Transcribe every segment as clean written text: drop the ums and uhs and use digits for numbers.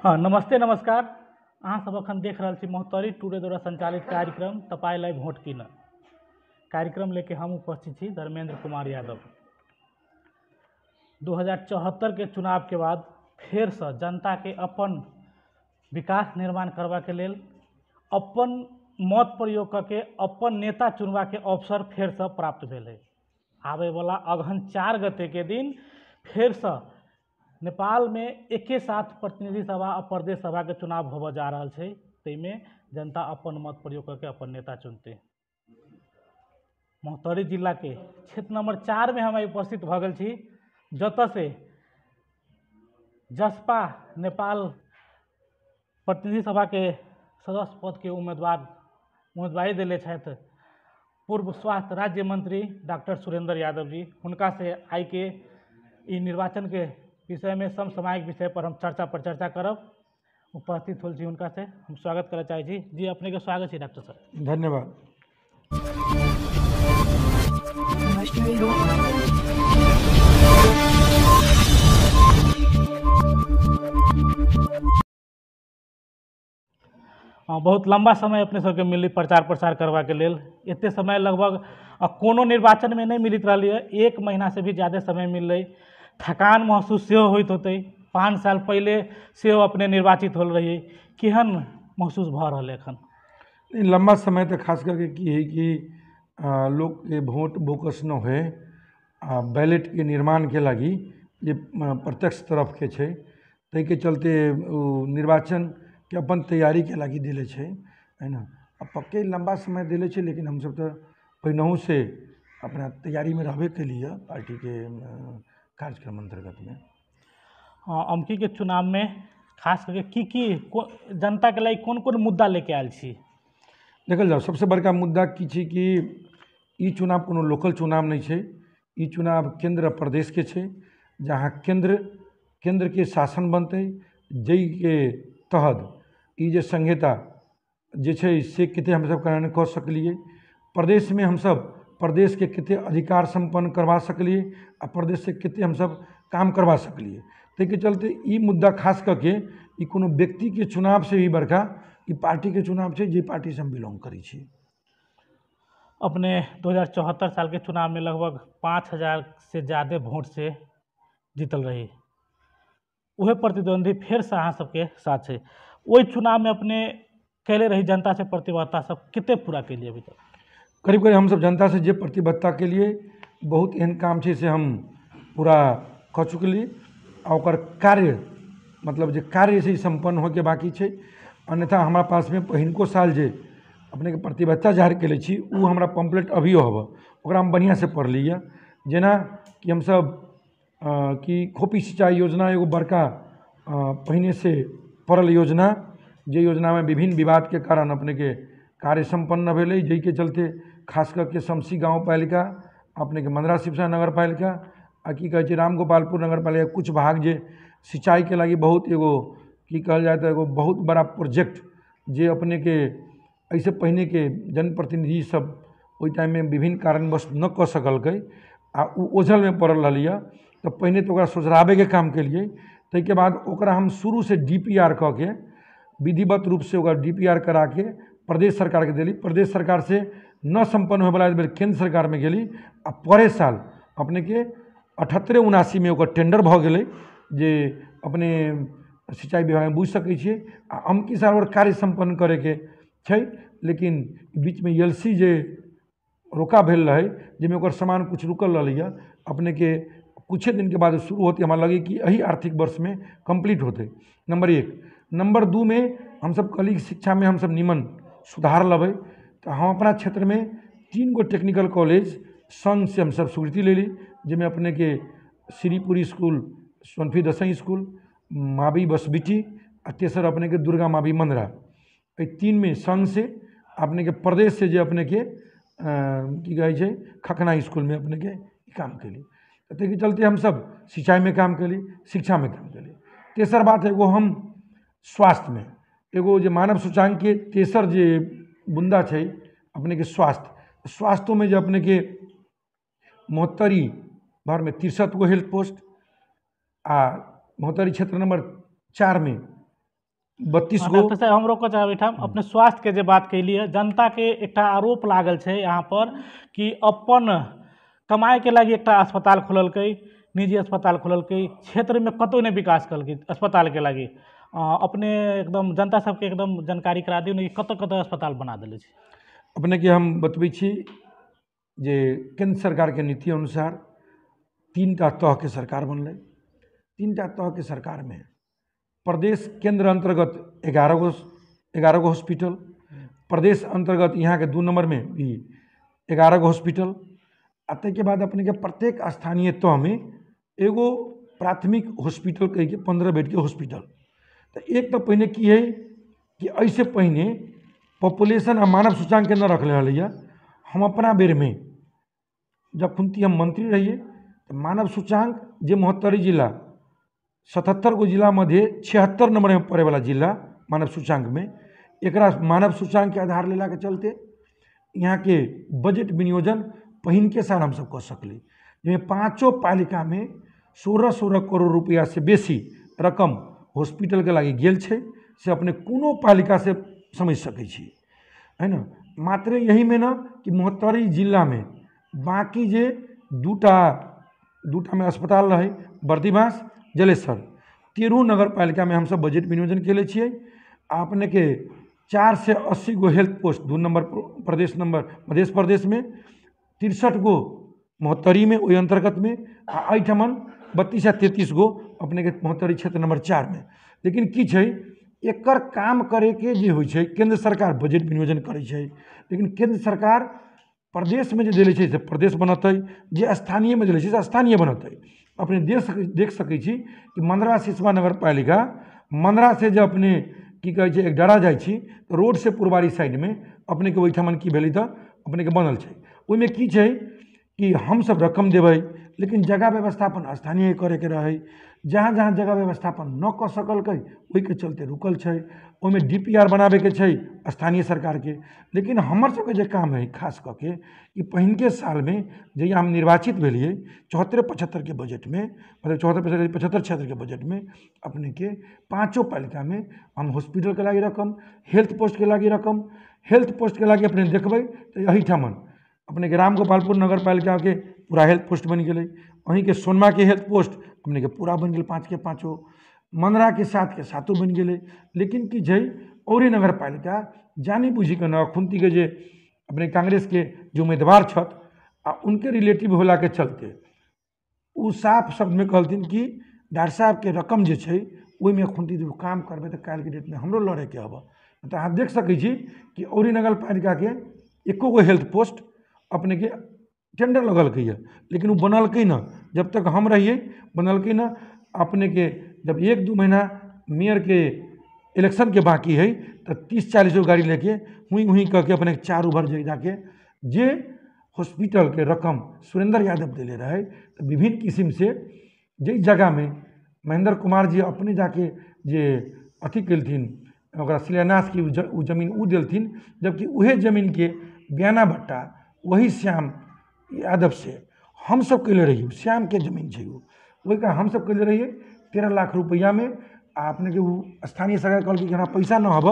हाँ, नमस्ते नमस्कार। अहाँ सब अखन देख रहल छी मोहतरी टूडे द्वारा संचालित कार्यक्रम तपाई लाइव वोट कीनऽ। कार्यक्रम लेके हम उपस्थित छी धर्मेंद्र कुमार यादव। 2074 के चुनाव के बाद फेर से जनता के अपन विकास निर्माण करवा के लेल अपन मत प्रयोग करके अपन नेता चुनवा के अवसर फेर से प्राप्त भेल है। आवे वाला अगहन 4 गते के दिन फेर से नेपाल में एके साथ प्रतिनिधि सभा और प्रदेश सभा के चुनाव होबे जा रहा है। तैमे जनता अपन मत प्रयोग करके अपन नेता चुनते। मोहतरी जिला के क्षेत्र नंबर 4 में हम उपस्थित भ गए छी, जत से जसपा नेपाल प्रतिनिधि सभा के सदस्य पद के उम्मीदवारी दिले छथि पूर्व स्वास्थ्य राज्य मंत्री डॉक्टर सुरेंद्र यादव जी। हुनका से आई के इ निर्वाचन के विषय में समसामयिक विषय पर हम चर्चा करब। उपस्थित होल छी उनका से हम स्वागत करना चाहे छी। जी अपने के स्वागत है डॉक्टर साहब। धन्यवाद। बहुत लंबा समय अपने सबके मिली प्रचार प्रसार करवा के लेल। इतने समय लगभग कोनो निर्वाचन में नहीं मिलित रही है। 1 महीना से भी ज़्यादा समय मिल रही। थकान महसूस से होत होते। 5 साल पहले से अपने निर्वाचित हो रही। केहन महसूस भ रहा है एखन? लंबा समय तक खास करके की है कि लोग के वोट बोकस न होए बैलेट के निर्माण के लगी जे प्रत्यक्ष तरफ के छे तै के चलते निर्वाचन के अपन तैयारी के लगी दिले छे, है ना। अब पक्के लंबा समय दिले छे, लेकिन हम सब तो पहिनहु से अपना तैयारी में रहबे के लिए पार्टी के कार्यक्रम अंतर्गत में। अमकी के चुनाव में खास करके की जनता के लिए कौन कौन मुद्दा लेके आयल छी? देखल जाओ सबसे बड़का मुद्दा की छी कि ई चुनाव कोनो लोकल चुनाव नहीं छे। ई चुनाव केंद्र प्रदेश के छे, जहाँ केंद्र के शासन बनते, जई के तहत ई जे संहिता जे छे से कते हम सब कार्यान्वयन कर सकलिए। प्रदेश में हम सब प्रदेश के कते अधिकार संपन्न करवा सकलिए आ प्रदेश से कते हम सब काम करवा सकलिए। तै के चलते ई मुद्दा खास करके ई कोनो व्यक्ति के चुनाव से ही बड़का ई पार्टी के चुनाव छे, जे पार्टी से हम बिलोंग करी छी। अपने 2074 साल के चुनाव में लगभग 5000 से ज़्यादा वोट से जीतल रही। वह प्रतिद्वंदी फिर से अहाँ सबके साथ है। वही चुनाव में अपने कैले रही जनता से प्रतिबद्धता सब कितने पूरा के लिए अभी तक? करीब करीब हम सब जनता से जे प्रतिबद्धता के लिए बहुत एहन काम छे से हम पूरा कर चुकली। और कार्य मतलब जे कार्य से संपन्न होके बाकी छे। अन्यथा हमारा पास में पहिनको साल जे अपने के प्रतिबद्धता जाहिर के छी उ हमरा पम्पलेट अभियो हब, ओकरा हम बढ़िया से पढ़ लिया। जेना कि हम सब कि खोपी सिंचाई योजना एगो बड़का पहिने से पड़ल योजना, जे योजना में विभिन्न विवाद के कारण अपने के कार्य संपन्न भेले, जई के चलते खास करके शमसी गाँव पालिका, अपने के मंदरा शिवसा नगर पालिका आ की कहे छै रामगोपालपुर नगर पालिका कुछ भाग जे सिंचाई के लगी बहुत एगो की कहल जाए तो एगो बहुत बड़ा प्रोजेक्ट जे अपने के ऐसे पहले के जनप्रतिनिधि सब ओई टाइम में विभिन्न कारणवश न कर सकलकै आ उ ओझल में पड़ल रहलिए। तो पहले तो ओकरा सोझराबे के काम के लिए, तै के बाद ओकरा हम शुरू से डीपीआर क के विधिवत रूप से ओकरा डीपीआर करा के प्रदेश सरकार के दिली। प्रदेश सरकार से न संपन्न होए वाला बेर केंद्र सरकार में गेली आ परे साल अपने के 78-79 में ओकर टेंडर भ गेलै, जे अपने सिंचाई विभाग में बुझ सकै छियै। आ अमकी साल और कार्य संपन्न करे के छै, लेकिन बीच में एलसी जे रोका भेल रहे, जिसमें ओकर सामान कुछ रुकल रही अपने के कुछ दिन के बाद शुरू होते हमारा लगे कि यही आर्थिक वर्ष में कंप्लीट होते। नंबर 1। नंबर 2 में हम सब कहली शिक्षा में हम सब निमन सुधार लबे। तो हम अपना क्षेत्र में 3 गो टेक्निकल कॉलेज संघ से हम सब स्वीकृति ले ली, जिसमें अपने के श्रीपुरी स्कूल, सोनफी दसई स्कूल, मावी बसबिटी आ तेसर अपने के दुर्गा मावी मंदरा। 3 में संघ से अपने के प्रदेश से जे अपने के की कहे छै खखना स्कूल में अपने के काम कैली। तो के चलते हम सब सिंचाई में काम कैली, शिक्षा में काम कैली। तेसर बात एगो हम स्वास्थ्य में एगो जे मानव सूचांक के तेसर जे बुंदा छै अपने के स्वास्थ्य में जो अपने के मोहतरी भर में 63 गो हेल्थ पोस्ट आ मोहतरी क्षेत्र नंबर 4 में 32 गो डॉक्टर साहब हमरो को चाहे ठाम अपने स्वास्थ्य के जे बात कैलिए, जनता के एकटा आरोप लागल छै यहाँ पर कि अपन कमाई के लागी एकटा अस्पताल खोललकै, निजी अस्पताल खोललकै, क्षेत्र में कतौ नहीं विकास कलकै अस्पताल के लागी। अपने एकदम जनता सबके एकदम जानकारी करा दियौ ने कतऽ कतऽ अस्पताल बना देले छै। अपने के हम बतबै छी जे केंद्र सरकार के नीति अनुसार 3टा तह के सरकार बनलै। 3टा तह के सरकार में प्रदेश केंद्र अंतर्गत 11 गो हॉस्पिटल, प्रदेश अंतर्गत यहाँ के 2 नंबर में भी 11 गो हॉस्पिटल, आ ताहि के बाद अपने के प्रत्येक स्थानीय तह में एगो प्राथमिक हॉस्पिटल कह के 15 बेड के हॉस्पिटल। तो एक तो पहले की है कि ऐसे पहले पॉपुलेशन आ मानव सूचांक के न रख रहा। हम अपना बेर में जब खुनती हम मंत्री रहिए तो मानव सूचांक जे 72 जिला 77 गो जिला मध्य 76 नंबर में पड़े वाला जिला मानव सूचांक में, एक मानव सूचांक के आधार लेला के चलते यहाँ के बजट विनियोजन पहिन के साल हम सब कर सकली, जिसमें 5 पालिका में 16-16 करोड़ रुपया से बेसी रकम हॉस्पिटल के लागी गेल छै, से अपने कोनो पालिका से समझ सकै छी, है ना। मात्र यही में न कि 72 जिला में बाकी जे दूटा में अस्पताल रहे, बर्दीवास जलेसर, 13 नगर पालिका में हम सब बजट विनियोजन केले छियै। अपने के 4 से 80 गो health post 2 number Madhya Pradesh में, 63 गो 72 में वही अंतर्गत में, एठमन 32 या 33 गो अपने के 72 क्षेत्र नंबर 4 में। लेकिन की छै एकर काम करे के जे होइ छै केंद्र सरकार बजट विनियोजन करे छै, लेकिन केंद्र सरकार प्रदेश में जो दिले छै से प्रदेश बनतै, जे स्थानीय में दिले छै से स्थानीय बनतै। अपने देख सकै छी कि मंदरा सिसवा नगर पालिका मंदरा से जब अपने की कहे छै एक डरा जाइ छी तो रोड से पुरबारी साइड में अपने के ओहिठाम की भेलै तऽ अपने के बनल छै। ओहिमे की छै कि हम सब रकम देबै, लेकिन जगह व्यवस्थापन स्थानीय करे के रहे, जहाँ जहाँ जगह व्यवस्थापन न कर सकलकै ओहि के चलते रुकल छै। ओहिमे DPR बनाबे के छै स्थानीय सरकार के, लेकिन हमर सबके जे काम है खास करके कि पहिन के साल में जहिया हम निर्वाचित भेलिए 74-75 के बजट में, मतलब 74-75 क्षेत्र के बजट में अपने के 5 पालिका में हम हॉस्पिटल के लागी रकम, हेल्थ पोस्ट के लागी रकम, हेल्थ पोस्ट के लागी अपने देखबै तो यही ठामन अपने के राम गोपालपुर नगर पालिका के पूरा हेल्थ पोस्ट बन गए, वहीं के सोनमा के हेल्थ पोस्ट अपने के पूरा बन गए 5 के 5, मंदरा के 7 के 7 बन गए। लेकिन की छै और नगर पालिका जानी बुझी के न खुनती के जे अपने कांग्रेस के जो उम्मीदवार छथ आ उनके रिलेटिव होला के चलते उ साफ शब्द में कहलथिन कि डॉक्टर साहब के रकम जे छै ओहि में खुनती जो काम करबे तो काल के डेट में हमरो लड़े के हब। तो अहाँ देख सकै छी कि औरी नगर पालिका के 1 गो हेल्थ पोस्ट अपने के टेंडर लगलकै है, लेकिन वो बनलकै न, जब तक हम रहिए बनलकै न। अपने के जब 1-2 महीना मेयर के इलेक्शन के बाकी है तो 30-40 गाड़ी लेके हुई कह के अपने 4 ओवर जाके जे हॉस्पिटल के रकम सुरेंद्र यादव दिले रहे, तो विभिन्न किस्म से जे जगह में महेंद्र कुमार जी अपने जाके जे अथी कलथिन ओकरा शिलान्यास की उ जमीन उ दिलथिन, जबकि वह जमीन के बयाना भट्टा वही श्याम यादव से हम सब कैले रहिए। श्याम के जमीन है वही का हम सब कैले रहिए 13 लाख रुपया में। अपने के स्थानीय सरकार कहल कि हमरा पैसा न हब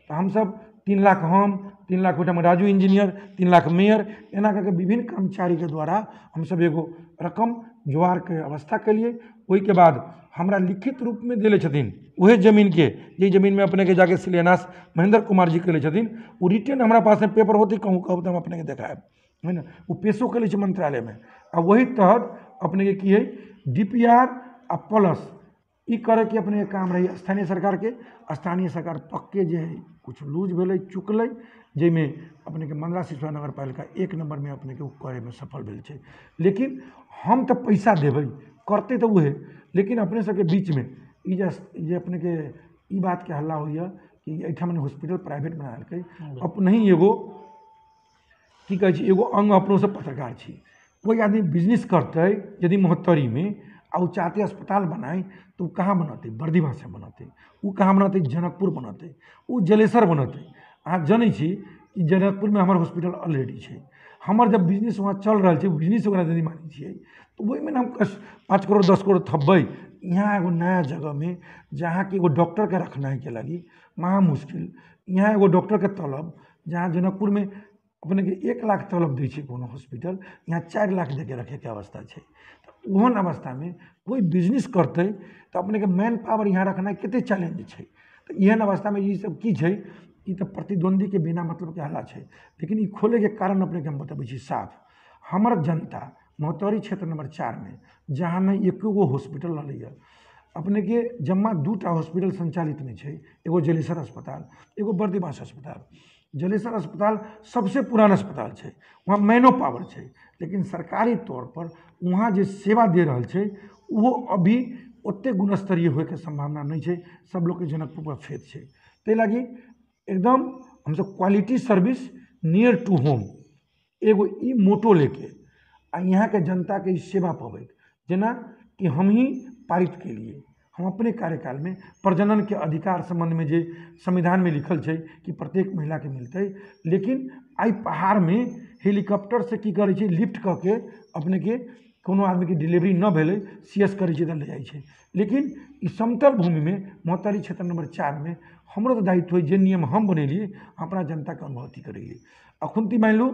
तो हम सब 3 लाख हम 3 लाख ओहिठाम राजू इंजीनियर 3 लाख मेयर एना करके विभिन्न कर्मचारी के द्वारा हम सब एगो रकम जुआर के अवस्था के लिए। वही के बाद हमरा लिखित रूप में दिले छथिन वही जमीन के, जे जमीन में अपने के जाके शिलान्यास महेंद्र कुमार जी कैले छथिन, वो रिटर्न हमारा पास में पेपर होती कहूँ कहब तो हम अपने के देखाएब, है ना। वो पेशो कैले छै मंत्रालय में, आ वही तहत अपने के की है DPR आ प्लस ई करे के अपने के काम रही स्थानीय सरकार के। स्थानीय सरकार पक्के जे है कुछ लूज भेलै चुकलै, जैमें अपने के मंदरा सिसवा नगर पालिका 1 नंबर में अपने के करे में सफल भेल छै। लेकिन हम तो पैसा देबै करते तो उहे, लेकिन अपने सबके बीच में ये अपने के ई बात के हल्ला होइए कि एठाम हॉस्पिटल प्राइवेट बना देलकै। अपने ही एगो की कहे छै एगो अंग अपनों से पत्रकार छी, कोई आदमी बिजनेस करते यदि 73 में आ वो चाहते अस्पताल बनाए तो कहाँ बनाते, बर्दीवा से बनाते, वो कहाँ बनाते जनकपुर बनाते, वो जलेसर बनाते। अहाँ जानै छी कि जनकपुर में हमार हॉस्पिटल ऑलरेडी है, हमार जब बिजनेस वहाँ चल रहा है बिजनेस ओकरा यदि मानी छे तो वही में हम 5 करोड़ 10 करोड़ थब्बै यहाँ एगो नया जगह में जहाँ कि एगो डॉक्टर के रखना के लगी महा मुश्किल, यहाँ एगो डॉक्टर के तलब जहाँ जनकपुर में अपने के 1 लाख तलब दै छै कोनो हॉस्पिटल, यहाँ 4 लाख दे के रखे के अवस्था छै। तो ओहन अवस्था में कोई बिजनेस करते तो अपने के मैन पावर यहाँ रखना कते चैलेंज छै। तो एहन अवस्था में ये सब की छै, ये तो प्रतिद्वंदी के बिना मतलब के हल्ला छै। लेकिन ये खोले के कारण अपने के हम बतबै छी साफ, हमर जनता महोत्तरी क्षेत्र नंबर 4 में जहाँ नहीं एको हॉस्पिटल रहलै, अपने के जम्मा 2टा हॉस्पिटल संचालित में छै, एगो जलेसर अस्पताल, एगो बर्दिवास अस्पताल। जलेसर अस्पताल सबसे पुरान अस्पताल छै, वहाँ मैनो पावर छै, लेकिन सरकारी तौर पर वहाँ जे सेवा दे रहल छै वो अभी ओते गुणस्तरीय होए के संभावना नहीं छै। सब लोग के जनकपुर पर फेथ छै, ते लागी एकदम हमसब quality service near to home एगो ई मोटो लेके आ यहाँ के जनता के सेवा पावे, जेना कि हम ही पारित के लिए हम अपने कार्यकाल में प्रजनन के अधिकार संबंध में जे संविधान में लिखल छै कि प्रत्येक महिला के मिलते, लेकिन आई पहाड़ में हेलीकॉप्टर से की करे छै लिफ्ट क के अपने के कोनो आदमी की डिलीवरी न भेले CS करे छै त ले जाइ छै। लेकिन ई समतल भूमि में महोत्तरी क्षेत्र नंबर 4 में हमरो तो दायित्व है, जे नियम हम बनेलिए अपना जनता के अनुभूति करिए। अखुनती मान लो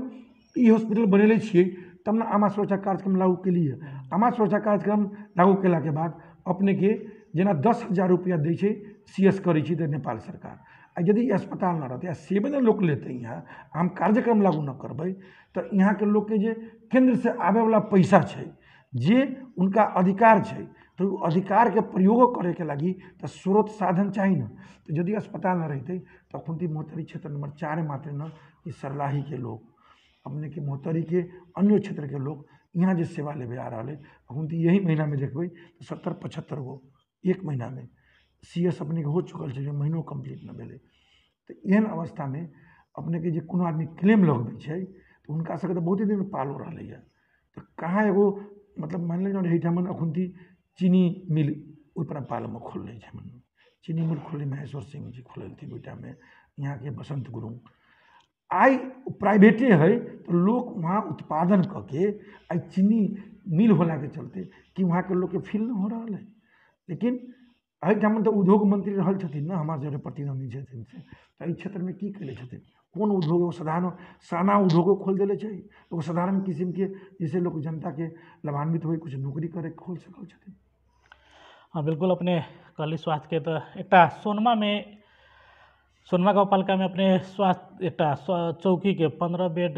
ई हॉस्पिटल बनेले छिए तब ना आमा सुरक्षा कार्यक्रम लागू के लिए, आमा सुरक्षा कार्यक्रम लागू केला के बाद अपने के जेना 10,000 रुपया दै छै CS करे छै त नेपाल सरकार। आ यदि अस्पताल न रहते, सेवे न लोग लेते, यहाँ हम कार्यक्रम लागू न करबै तो यहाँ के लोग के जे केंद्र से आवे वाला पैसा छै, जे उनका अधिकार छै, तो अधिकार के प्रयोग करे के लगी तो स्रोत साधन चाहिए न। तो यदि अस्पताल न रहते तो अखुनती महोत्तरी क्षेत्र नंबर 4 मात्र न कि सर्लाही के लोग, अपने के महोत्तरी के अन्य क्षेत्र के लोग यहाँ जो सेवा लेवे आ रहा है, अखुनती यही महीना में देखबै तो 70-75 गो एक महीना में CS अपने के हो चुकल छै, महीनों कंप्लीट न भेले। तो एहन अवस्था में अपने के जे कोनो आदमी क्लेम लगबै छै तो उनका सबके तो बहुत दिन पालो रहलै है। तो कहाँ एगो मतलब मान लीजिए एहिठाम अखुनती चीनी मिल ऊपर पाल में खोल छै, चीनी मिल खोले महेश्वर सिंह जी खोलथिन ओइटा में, यहाँ के बसंत गुरुङ आई प्राइवेटे है तो लोग वहाँ उत्पादन करके आई चीनी मिल होला के चलते कि वहाँ के लोग के फील न हो रहा है। लेकिन एहिठाम तो उद्योग मंत्री रहल छथिन न, हमार जो प्रतिनिधि छथिन से, तो एहि क्षेत्र में की कैले छथिन, कौन उद्योग साधारण साना उद्योगो खोल दिले छै, एगो साधारण किस्म के जैसे लोग जनता के लाभान्वित हो कुछ नौकरी करे खोल सकल छथिन। हाँ बिल्कुल, अपने कहली स्वास्थ्य के तो एक सोनमा गाउँपालिका में अपने स्वास्थ्य एक चौकी के 15 बेड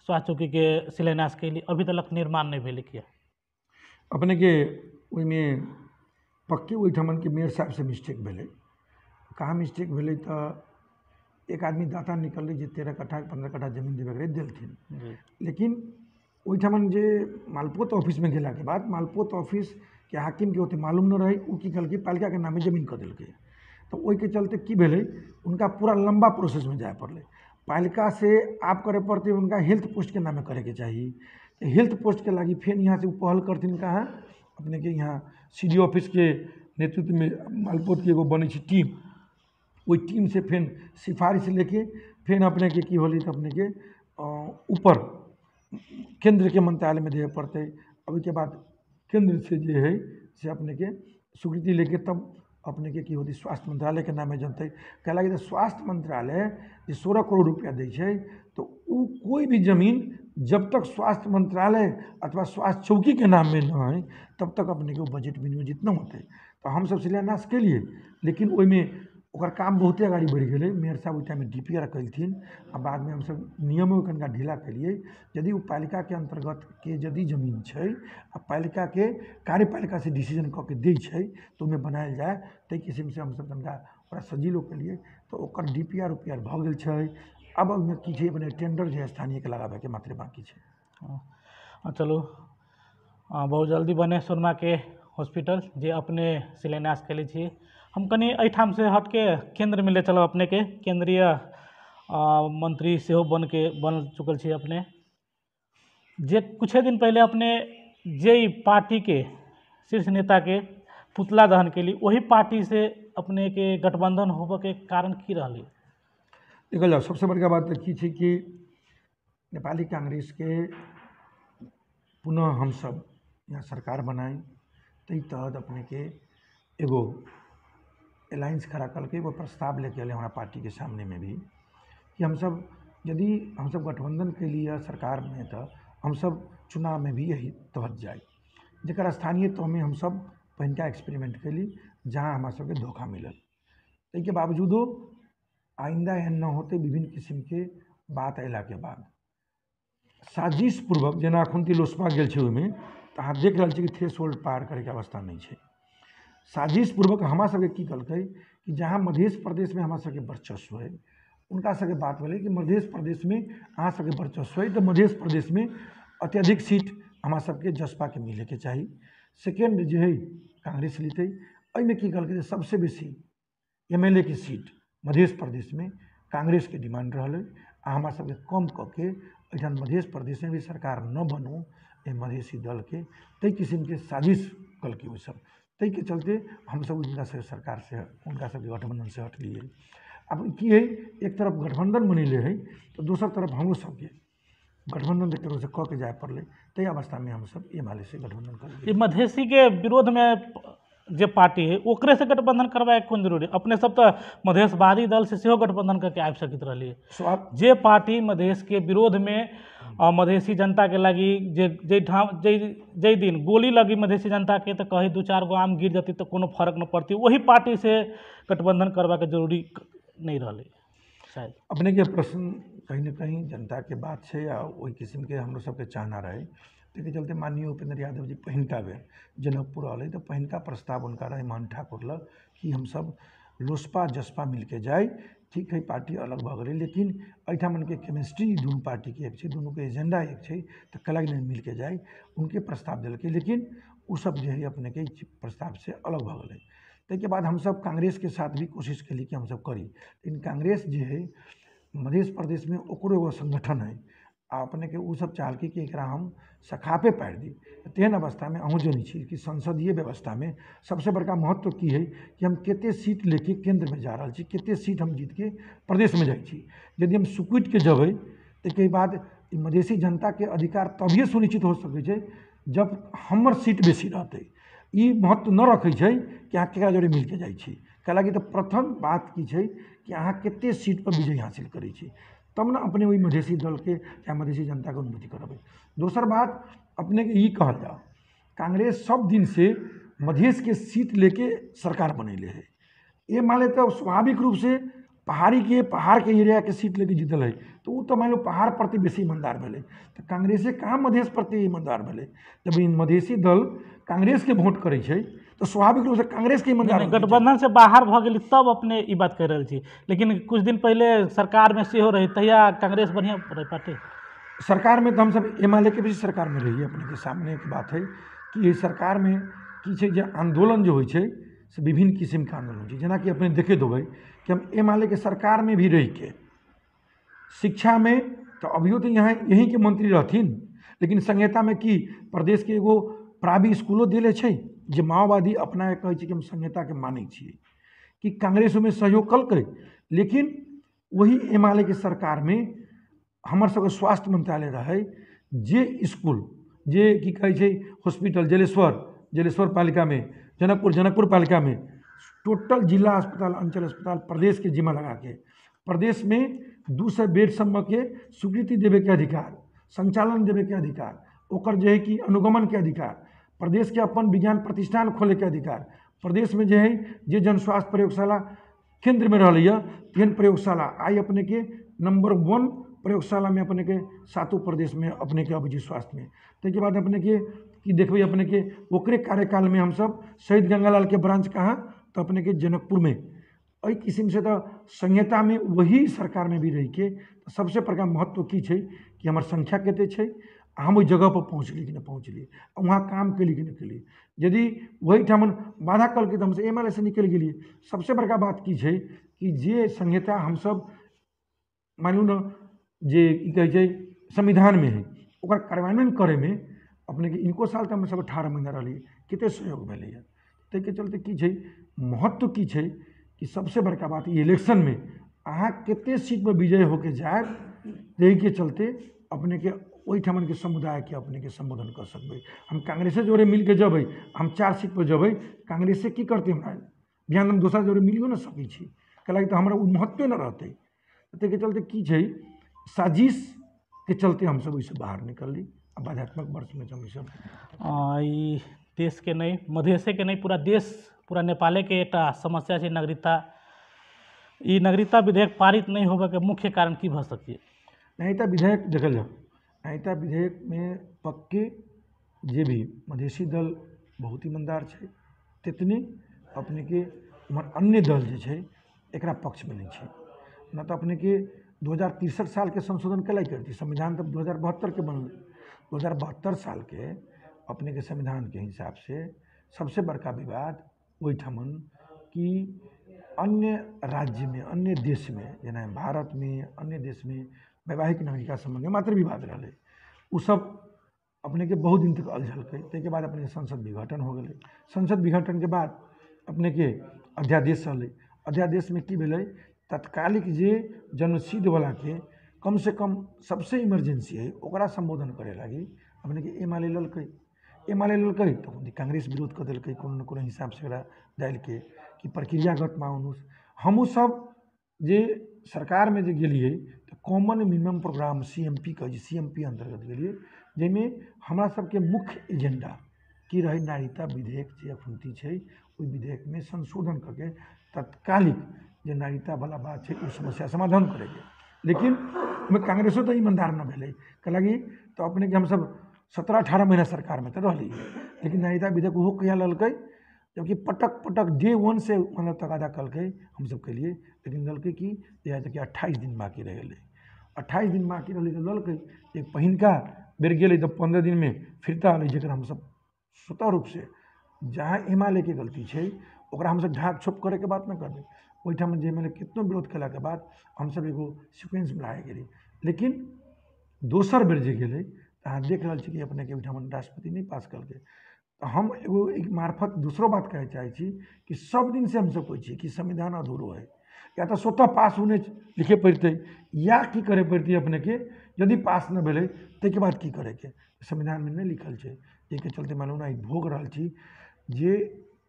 स्वास्थ्य चौकी के शिलान्यास के लिए अभी तक निर्माण नहीं भेल किया अपने के में पक्के ओहिठाम के मेयर साहब से मिस्टेक भेले। कहाँ मिस्टेक भेले तो एक आदमी दाता निकल जे 13 कट्ठा 15 कट्ठा जमीन देवे के दिलथिन, लेकिन ओहिठाम जे मालपोत ऑफिस में गेला के बाद मालपोत ऑफिस के हाकिम के ओते मालूम न रही, उ की कल पालिका के नामे जमीन कर दिल्के। तो ओहि के चलते की भेले उनका पूरा लंबा प्रोसेस में जाए पड़े, पालिका से आप करे पड़ते उनका हेल्थ पोस्ट के नामे करे के चाहिए। तो हेल्थ पोस्ट के लगी फिर यहाँ से पहल करथिन कहाँ अपने के यहाँ CD ऑफिस के नेतृत्व में मालपोत की एगो बने टीम, वही टीम से फिर सिफारिश लेके फिर अपने के की होली तो अपने के ऊपर केंद्र के मंत्रालय में देवे पड़ते। अभी के बाद केंद्र से जे है से अपने के स्वीकृति लेके तब अपने के की होती स्वास्थ्य मंत्रालय के नामे जनते। कह लगे तो स्वास्थ्य मंत्रालय जे 16 करोड़ रुपया दै छै, तो वो कोई भी जमीन जब तक स्वास्थ्य मंत्रालय अथवा स्वास्थ्य चौकी के नाम में न है तब तक अपने के बजट विनियोजित न होते। तो हम सब शिलान्यास के लिए, लेकिन ओहिमें ओकर काम बहुते आगाड़ी बढ़ गए। मेयर साहब ओहि टाइम DPR कलथिन आ बाद में हम सब नियमों कनिका ढीला करिए। यदि वो पालिका के अंतर्गत के यदि जमीन छै आ पालिका के कार्यपालिका से डिसीजन कऽ के दै छै तो ओहिमे बनायल जाए, ताहि किस्म से हम सब तनिका ओकरा सजीलो केलिए। तो ओकर DPR UPR भऽ गेल छै। अब ओहिमे की छै अपने टेंडर जे स्थानीय के लगाबे के मात्र बाकी छै। चलो बहुत जल्दी बने सोनमा के हॉस्पिटल जे अपने शिलान्यास कैले छी। हम कनी एहिठाम से हट के केंद्र में ले चलब, अपने के केंद्रीय मंत्री सेहो बन चुकल छी अपने। जे कुछ दिन पहले अपने जे पार्टी के शीर्ष नेता के पुतला दहन के लिए वही पार्टी से अपने के गठबंधन होबे के कारण की रही? देखल जाओ सबसे बड़का बात तो की कि नेपाली कांग्रेस के पुनः हम सब यहाँ सरकार बनाई, तही तहत अपने के एगो अलायंस खड़ा करके एगो प्रस्ताव लेके अले हमारा पार्टी के सामने में भी कि हम सब यदि हम सब गठबंधन के लिए सरकार में तो हम सब चुनाव में भी यही तहत जाए जरा स्थानीय तौर में हम सब पहिनका एक्सपेरिमेंट कैली जहाँ हमारा सबके धोखा मिलल। ताहि के बावजूदो आइंदा एहन न होते विभिन्न किस्म के बात अयला के बाद साजिश पूर्वक जेना अखन लोसपा गेल छै ओहिमे तऽ अहाँ देख रहल छी कि थ्रेश होल्ड पार करे के अवस्था नहीं छै। साजिश पूर्वक हमारा सबके की कलकै कि जहाँ मध्य प्रदेश में हमारा सबके वर्चस्व है उनका सबके बात भेलै कि मध्य प्रदेश में अहाँ सबके वर्चस्व है तो मध्य प्रदेश में अत्यधिक सीट हमारा सबके जसपा के मिले के चाहिए। सेकेंड जो है कांग्रेस लेते एहिमे की कलकै सबसे बेसी MLA के सीट मध्य प्रदेश में कांग्रेस के डिमांड रहलै आ हमारा सबके कम कऽ के एहिठाम मध्य प्रदेश में भी सरकार न बनू ए मधेसी दल के तई किस्म के साजिश कलकै वो सब। तई के चलते हम सब उनका से सरकार से उनका सब गठबंधन से हट लिए। अब की है एक तरफ गठबंधन बनेले है तो दूसर तरफ हमरो सबके गठबंधन एक तरह से कऽ के जाए पड़ले। तई अवस्था में हम सब एमाले से गठबंधन कर ये मधेसी के विरोध में जे पार्टी है ओकरे से गठबंधन करवाए कोन जरूरी अपने सब तो मधेशवादी दल से सेहो गठबंधन करके आबि सकैत रहलिए। जे पार्टी मधेश के विरोध में मधेसी जनता के लगी जै दिन गोली लगी मधेसी जनता के तो कहीं 2-4 गो आम गिर जाती तो कोनो फर्क न पड़ती वही पार्टी से गठबंधन करवा के जरूरी नहीं रहले शायद। अपने के प्रश्न कहीं न कहीं जनता के बात है या वही किस्म के हम सबके चाहना रहे। ताहि के चलते माननीय उपेंद्र यादव जी पहिनका बेर जनकपुर अल तो पहिनका प्रस्ताव उनका रहे मान ठाकुर लग कि हम सब लोसपा जसपा मिल के जाए। ठीक है पार्टी अलग भ गई लेकिन एहिठाम के केमिस्ट्री दोनों पार्टी के एक है दोनों के एजेंडा एक है तो कल मिल के जाए उनके प्रस्ताव दिल्क लेकिन वो सब जो है अपने के प्रस्ताव से अलग भ गई। ताहि बाद हम सब कांग्रेस के साथ भी कोशिश कली कि हम सब करी लेकिन कांग्रेस जो है मध्य प्रदेश में ओकरो एगो संगठन है आ अपने के वो सब चाहल कि एकरा हम सखापे पारि दी। तेहन अवस्था में अहूँ जनी छी कि संसदीय व्यवस्था में सबसे बड़का महत्व की है कि हम केते सीट लेके केंद्र में जा रहा छी केते सीट हम जीत के प्रदेश में जाइ छी। यदि हम सुकुट के जब ताहि बाद मधेसी जनता के अधिकार तभिए सुनिश्चित हो सकै छै जब हमर सीट बेसी रहते। ई महत्व न रखे छै कि अहाँ केकरा जोड़े मिल के जाइ छी कैलाकि तो प्रथम बात की छै कि अहाँ केते सीट पर विजय हासिल करै छी तब न अपने वही मधेसी दल के चाहे मधेसी जनता के उन्नति करबे। दोसर बात अपने के ई कहल जाओ कांग्रेस सब दिन से मधेश के सीट लेके सरकार बनैले है। ये मान ले तो स्वाभाविक रूप से पहाड़ के एरिया के सीट लेके जीतल है तो वो तो मान लो पहाड़ प्रति बेसी ईमानदार भेले तो कांग्रेसे कहाँ मधेश प्रति ईमानदार भेले। जब इन मधेसी दल कांग्रेस के वोट करे छै तो स्वाभाविक रूप से कांग्रेस के ईमानदार गठबंधन से बाहर भ गेली तब अपने ई बात कह रहे छी लेकिन कुछ दिन पहले सरकार में सेहो रही तहिया कांग्रेस बढ़िया रही पार्टी। सरकार में तो हम सब एमाले के भी सरकार में रही अपने के सामने एक बात है कि ये सरकार में की छै जे आंदोलन जो होइ छै से विभिन्न किस्म के आंदोलन छै जेना कि अपने देखे देबै कि हम एमाले के सरकार में भी रह के शिक्षा में तो अभियो तो यहाँ यहीं के मंत्री रहथिन लेकिन संहिता में की प्रदेश के एगो प्राइवेट स्कूलों दिले छै जे माओवादी अपना कहे छै कि हम संहिता के मानै छियै कि कांग्रेस में सहयोग कलकै लेकिन वही एमाले के सरकार में हमर सबके स्वास्थ्य मंत्रालय रहे जे स्कूल जे की कहे छै हॉस्पिटल जलेश्वर पालिका में जनकपुर पालिका में टोटल जिला अस्पताल अंचल अस्पताल प्रदेश के जिम्मा लगा के प्रदेश में 200 बेड सम्म के स्वीकृति देवे के अधिकार संचालन देवे के अधिकार ओकर जो है कि अनुगमन के अधिकार प्रदेश के अपन विज्ञान प्रतिष्ठान खोले के अधिकार प्रदेश में जो है जे जनस्वास्थ्य प्रयोगशाला केंद्र में रही है तेहन प्रयोगशाला आई अपने के नंबर 1 प्रयोगशाला में अपने के 7 प्रदेश में अपने के अभिजी स्वास्थ्य में। ताहि के बाद अपने के कि देखबे अपने के ओकरे कार्यकाल में हम सब शहीद गंगालाल के ब्रांच कहाँ तो अपने के जनकपुर में एहि किस्म से तो संहिता में वही सरकार में भी रही के तो सबसे बड़का महत्व की छै कि हमार संख्या कते छै हम ओहि जगह पर पहुँचली कि नहीं पहुँचली वहाँ काम कली कि नहीं कली यदि वही ठाम बाधा कलकै तो हमसे एमएलए से निकल गए। सबसे बड़का बात की छै कि जे संहिता हम सब मानू न जे कहे छै संविधान में है ओकर कार्यान्वयन करे में अपने के इनको साल तो हम सब 18 महीना रही कते सहयोग भेलै। ताहि के चलते की छै महत्व की छै कि सबसे बड़का बात इलेक्शन में अहाँ कते सीट पर विजय होके जाए ताहि के चलते अपने के वही ठमन के समुदाय के अपने के संबोधन कर सकबै। हम कांग्रेसे जोरे मिल के जबै, हम 4 सीट पर जबै, कांग्रेसे की करते हमरा बिहान हम दोसर जोरे मिलियो न सकै छी, कैलाकि तो हमरा महत्वे न रहतै। ताहि चलते की छै, साजिश के चलते हम सब ओहिसे बाहर निकलली। बाध्यात्मक वर्ष में हम सब ई देश के नहीं, मधेशे के नहीं, पूरा देश, पूरा नेपाले के एक समस्या है नागरिकता। ई नागरिकता विधेयक पारित नहीं होबे के मुख्य कारण की भ सकती है? नागरिकता विधेयक देखल जाओ, नागरिकता विधेयक में पक्के जे भी मधेसी दल बहुत ईमानदार है, तितने अपने के उमर अन्य दल जे है एकरा पक्ष में नहीं है। न तो अपने के 2063 साल के संशोधन कैला करती, संविधान तब 2072 के बनल। 2072 साल के अपने के संविधान के हिसाब से सबसे बड़का विवाद वही ठमन कि अन्य राज्य में, अन्य देश में, जना भारत में अन्य देश में वैवाहिक नागरिकता संबंध में मात्र विवाद रहा। उ सब अपने के बहुत दिन तक अलझलकै। ताहि के बाद अपने संसद विघटन हो गए। संसद विघटन के बाद अपने के अध्यादेश चल, अध्यादेश में की भेलै, तत्कालिक जे जन्मसिद्ध वाला के कम से कम सबसे इमरजेंसी है ओकरा संबोधन करे लगी अपने के एमाले ललकै। एमाले ललकै तो कांग्रेस विरोध कर दिल्कै कोनो न कोनो हिसाब से ओकरा डाल के कि प्रक्रियागत मानुस। हमू सब जे सरकार में जे गेलिए तो कॉमन मिनिमम प्रोग्राम CMP का, CMP अंतर्गत गेलिए, जैमें हमरा सबके मुख्य एजेंडा की रहे नागरिकता विधेयक जे अखुनती है ओहि विधेयक में संशोधन करके तत्कालिक जो नागरिकता वाला बात है उस समस्या समाधान करेंगे। लेकिन में कांग्रेसो तो ईमानदार न भेलै, कैलाकि तो अपने के हम सब 17-18 महीना सरकार में तो रही, लेकिन नागरिकता विधेयक वो कहिया ललकै, जबकि पटक पटक डे 1 से मतलब तकादा कलकै हम सब के लिए, लेकिन ललकै कि यहाँ तक 28 दिन बाकी रह गए। 28 दिन बाकी रही तो ललकै। एक पहिनका बेर गेलै तो 15 दिन में फिरता अलै, जकर हम सब स्वतः रूप से जहाँ एमाले के गलती है ओकरा हम सब ढाक छोप करे के बात न करबै। ओहिठाम जे मैंने कितनो विरोध कला के बाद हम सब एगो सिक्वेंस में लाए गेली। लेकिन दोसर बेर जे गेलै अहाँ देख रहल छी कि अपने के ओहिठाम राष्ट्रपति नहीं पास कलकै। तो हम एगो एक मार्फत दूसरो बात कहे चाहे छी कि सब दिन से हम सब कहै छी कि संविधान अधूरो है, या तो स्वतः पास होने लिखे पड़ते या की करे पड़ती अपने के, यदि पास न भेलै ताहिके बाद की करे के संविधान में नहीं लिखल है। एक चलते मालूम ना भोग रहा छी जे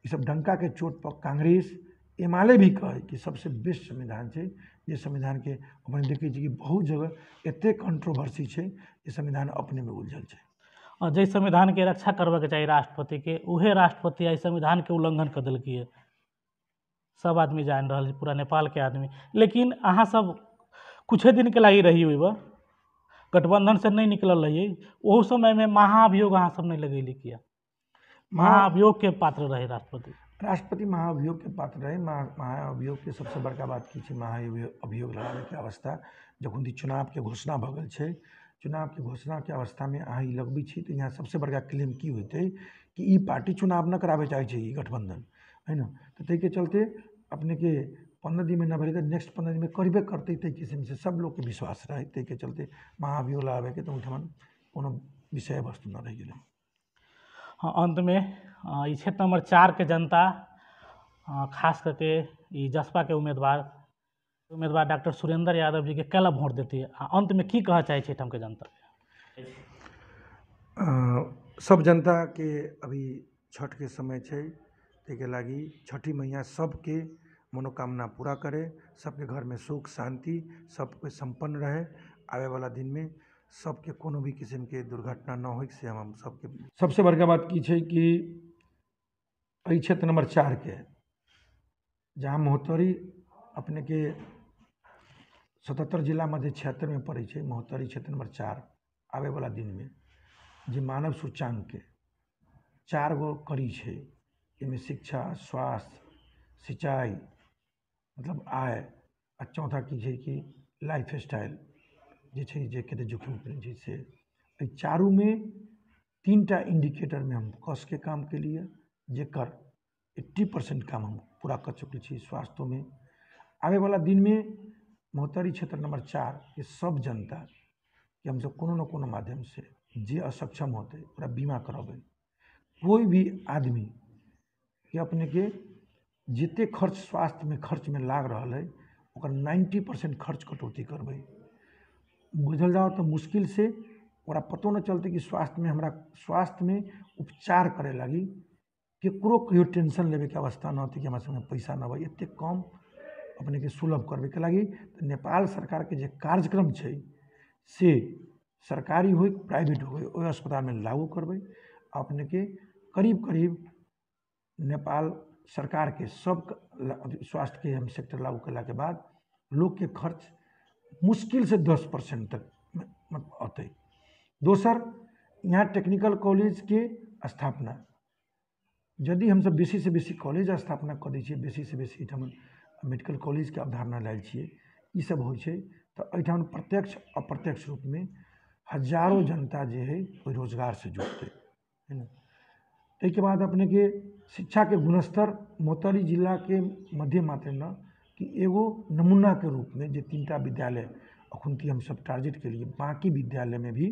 ई सब डंका के चोट पर कांग्रेस एमाले भी कहे कि सबसे बेस्ट संविधान है। ये संविधान के अपने देखे कि बहुत जगह एते कंट्रोवर्सी है, ये संविधान अपने में उलझल है। और जै संविधान के रक्षा करबे के चाहिए राष्ट्रपति के, उहे राष्ट्रपति आई संविधान के उल्लंघन कर दिल्की है। सब आदमी जान रहा है, पूरा नेपाल के आदमी। लेकिन अहाँ सब कुछ दिन के लागी रही हुई बा, गठबंधन से नहीं निकल रही, वो समय में महाअभियोग अहाँ सब नहीं लगेली किया, महाअभियोग के पात्र रहे राष्ट्रपति। राष्ट्रपति महाअभियोग के पात्र रहे। महाअभियोग के सबसे बड़का बात की है, महाअभियोग लगाने के अवस्था जखन चुनाव के घोषणा भ गल है, चुनाव के घोषणा के अवस्था में अहाँ लगबी छी तो यहाँ सबसे बड़का क्लेम की होते कि ई पार्टी चुनाव न करावे चाहे छै, ई गठबंधन है न। तो तै के चलते अपने के 15 दिन में न भेले तो नेक्स्ट 15 दिन में करबे करते, तै किस्म से सब लोग के विश्वास रहे। तै के चलते महाअभियोग लगावे के तो उठमन कोनो विषय वस्तु न रह गेलै। हाँ, अंत में ई क्षेत्र नंबर 4 के जनता खास करके ई जसपा के उम्मीदवार डॉक्टर सुरेंद्र यादव जी के कैला वोट देती है, अंत में की कह चाहे क्षेत्र के जनता? सब जनता के अभी छठ के समय है, ते लागी छठी मैया सबके मनोकामना पूरा करे, सबके घर में सुख शांति सब कोई संपन्न रहे। आवे वाला दिन में सबके कोनो भी किस्म के दुर्घटना न हो से हम सबके सबसे बड़का बात की है कि एहि क्षेत्र नंबर 4 के जहाँ महोत्तरी अपने के 77 जिला मध्य 76 में पड़े है, महोत्तरी क्षेत्र नंबर 4 आवे वाला दिन में जे मानव सूचांक के 4 गो कड़ी है, इनमें शिक्षा, स्वास्थ्य, सिंचाई मतलब आय, आ चौथा की है कि लाइफ स्टाइल जे कहते जोखिम से चारू में 3टा इंडिकेटर में हम कस के काम के लिए जेकर 80% काम हम पूरा कर चुके छी। स्वास्थ्य में आवे वाला दिन में महोत्तरी क्षेत्र नंबर 4 के सब जनता कि हम सब कोनो न कोनो माध्यम से जे असक्षम होते पूरा बीमा कराबे। कोई भी आदमी कि अपने के जिते खर्च स्वास्थ्य में खर्च में लाग रहा है ओकर 90% खर्च कटौती करबे। बुझल जाओ तो मुश्किल से ओकरा पतो न चलते कि स्वास्थ्य में उपचार करे लगी केकरो कहियो टेंशन लेवे के अवस्था न होती कि हमारे संगे पैसा न बा एते कम अपने के सुलभ करबे के लगी तो नेपाल सरकार के जे कार्यक्रम छै से सरकारी हो प्राइवेट हो ओहि अस्पताल में लागू करबे। अपने के करीब करीब नेपाल सरकार के सब स्वास्थ्य के हम सेक्टर लागू कला के बाद लोग के खर्च मुश्किल से 10% तक अतै। दोसर यहाँ टेक्निकल कॉलेज के स्थापना यदि हम सब बेसी से बेसी कॉलेज स्थापना कर दै छियै बेसी से बेसी एहिठाम मेडिकल कॉलेज के अवधारणा लायल छियै ई सब होइ छै तो एहिठाम प्रत्यक्ष अप्रत्यक्ष रूप में हजारों जनता जे है ओहि रोजगार से जुड़ते है ना। ताहि के बाद अपने के शिक्षा के गुणस्तर मोहतरी जिला के मध्य मात्र न कि एगो नमूना के रूप में जे 3टा विद्यालय अखुनती हम सब टारगेट के लिए बाकी विद्यालय में भी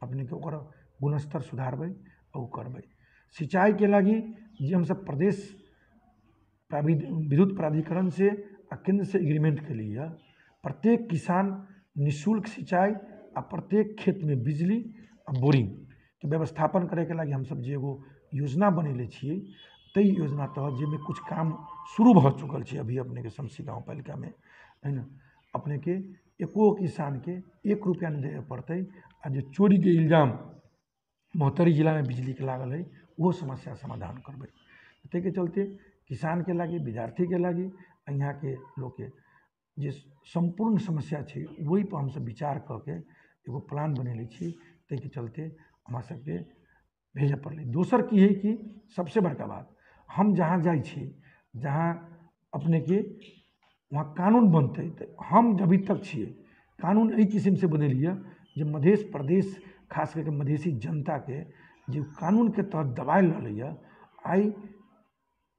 अपने के ओकर गुणस्तर सुधारबै और करबै। सिंचाई के लगी जे हम सब प्रदेश विद्युत प्राधिकरण से आ केंद्र से एग्रीमेंट के लिए प्रत्येक किसान निःशुल्क सिंचाई आ प्रत्येक खेत में बिजली आ बोरिंग के व्यवस्थापन करे के लगी हम सब जे एगो योजना बनेले छियै ताहि योजना तहत जेमे कुछ काम शुरू भ चुकल छै अभी अपने के शमशी गाँव पालिका में है ना। अपने के एको किसान के 1 रुपया नहीं देवे पड़ते आ जो चोरी के इल्जाम मोहतरी जिला में बिजली के लागल है वो समस्या समाधान करबे। ताहि के चलते किसान के लागी विद्यार्थी के लागी यहाँ के लोग के जे संपूर्ण समस्या है वही पर हम सब विचार करके एगो प्लान बनेले छी। ताहि के चलते हमरा सबके भेजे पड़ल। दोसर की है कि सबसे बड़का बात हम जहाँ जाइ छी जहाँ अपने के वहाँ कानून बनते तो हम अभी तक छे कानून एहि किस्म से बनेलिए जे मध्य प्रदेश खास करके मधेसी जनता के जो कानून के तहत दबाई लैए आई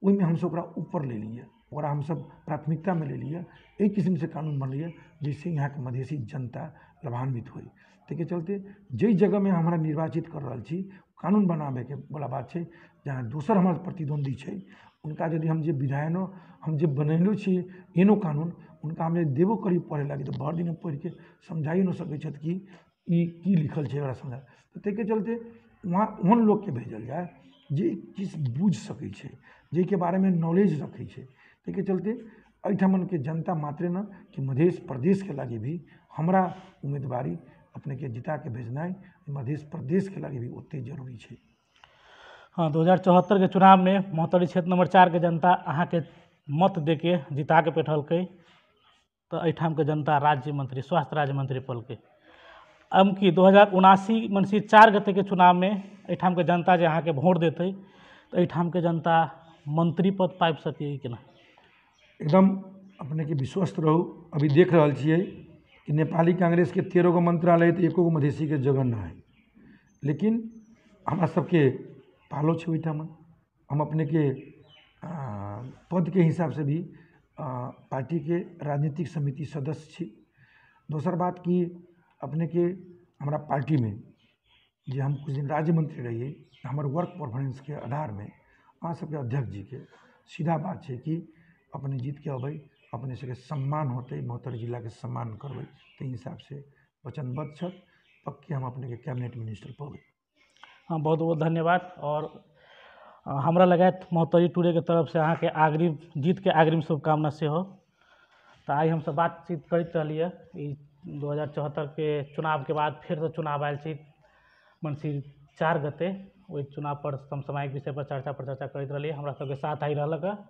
ओहिमे हम सब ओकरा ऊपर ले लिए ओकरा हम सब प्राथमिकता में ले लिए एहि किस्म से कानून बनैए जिससे यहाँ के मधेसी जनता लाभान्वित हो। ताहि के चलते जै जगह में हमारा निर्वाचित कर रहा छी कानून बनाबे के वाला बात है जहाँ दूसर हमार प्रतिद्वंदी है उनका यदि हम जे विधायनो हम जे बनैलो छी एनो कानून उनका हम देबो करी पढ़े लगी तो भर दिन पढ़ के समझाई न सकै छथि कि ई की लिखल है ओकरा समझा। तो ताहि के चलते वहाँ ओहन लोग के भेजल जाए जे चीज बुझ सकै छै जे के बारे में नॉलेज रखे छै। ताहि के चलते एहिठामन के जनता मात्रे न कि मध्य प्रदेश के लागी भी हमरा उम्मीदवारी अपने के जिता के भेजनाई मध्य प्रदेश के लागी भी उतने जरूरी है। हाँ 2074 के चुनाव में मोहतरी क्षेत्र नंबर 4 के जनता अहाँ के मत दे के जिता के बैठलकै तो एहिठाम के जनता राज्य मंत्री स्वास्थ्य राज्य मंत्री पलकै। अब की 2079 मनसी 4 गते के चुनाव में एहिठाम के जनता जे अहाँ के वोट देते तो एहिठाम के जनता मंत्री पद पाबि सकै कि ना। एकदम अपने के विश्वस्त रहू अभी देख रहा छिए कि नेपाली कांग्रेस के 13 गो मंत्रालय तो एको गो मधेसी के जगह न है लेकिन हमरा सबके पालो छे ओहिठाम हम अपने के पद के हिसाब से भी पार्टी के राजनीतिक समिति सदस्य छी। दोसर बात कि अपने के हमारा पार्टी में जे हम कुछ दिन राज्य मंत्री रहिए हमारे वर्क परफॉर्मेंस के आधार में अहाँ सबके अध्यक्ष जी के सीधा बात है कि अपने जीत के अबै अपने सबके सम्मान होते मोहतरी जिला के सम्मान करबै ताहि हिसाब से वचनबद्ध छथि पक्के हम अपने के कैबिनेट मिनिस्टर पबै। हाँ बहुत बहुत धन्यवाद और हमरा लगायत मोहतरी टूरे के तरफ से अहाँ के अग्रिम जीत के अग्रिम शुभकामना से हो। तो आई हम सब बातचीत करते रहिए 2074 के चुनाव के बाद फिर से चुनाव आयल छी मनसी 4 गते वही चुनाव पर समसामयिक विषय पर चर्चा करते रहिए। हमरा सबके साथ आई रहलक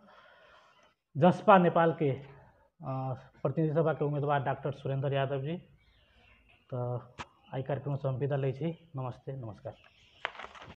जसपा नेपाल के प्रतिनिधि सभा के उम्मीदवार डॉक्टर सुरेंद्र यादव जी। तो आई कार्यक्रम से हम विदा लै छी। नमस्ते नमस्कार।